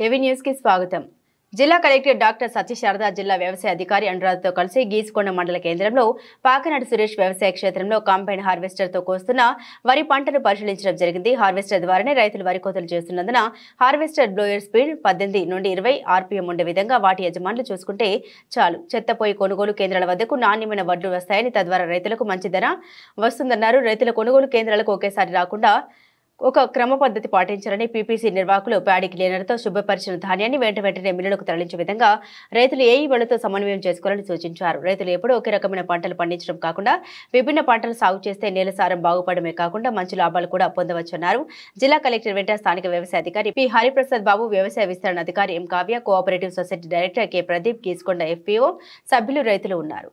AV news కి స్వాగతం. జిల్లా కలెక్టర్ డాక్టర్ సత్యశారద జిల్లా వ్యవసాయ అధికారి అనురాధతో కలిసి గీసుకొండ మండల కేంద్రంలో పాకనాడు సురేష్ వ్యవసాయ క్షేత్రంలో కంబైన్ హార్వెస్టర్ తో కోస్తున్న వరి పంటను పరిశీలించడం జరిగింది. హార్వెస్టర్ ద్వారానే రైతులు వరి కోతలు చేస్తున్నందున హార్వెస్టర్ బ్లోయర్ స్పీడ్ 18 నుండి 20 ఆర్పీఎం ఉండే విధంగా వాటి యజమానులు చూసుకుంటే చాలు. చెత్తపోయి కొనుగోలు కేంద్రాల వద్దకు నాణ్యమైన వడ్లు వస్తాయని, తద్వారా రైతులకు మంచి ధర వస్తుందన్నారు. రైతుల కొనుగోలు కేంద్రాలకు ఒకేసారి రాకుండా ఒక క్రమ పద్ధతి పాటించాలని పీపీసీ నిర్వాహకులు ప్యాడీ క్లీనర్తో శుభ్రపరిచిన ధాన్యాన్ని వెంటనే మిల్లులకు తరలించే విధంగా రైతులు ఏఈ వాళ్లతో సమన్వయం చేసుకోవాలని సూచించారు. రైతులు ఎప్పుడూ ఒకే రకమైన పంటలు పండించడం కాకుండా విభిన్న పంటలు సాగు చేస్తే నేల సారం బాగుపడమే కాకుండా మంచి లాభాలు కూడా పొందవచ్చన్నారు. జిల్లా కలెక్టర్ వెంట స్థానిక వ్యవసాయ అధికారి పి హరిప్రసాద్ బాబు, వ్యవసాయ విస్తరణ అధికారి M Kavya, cooperative society director K Pradeep, Geesukonda FPO సభ్యులు, రైతులు ఉన్నారు.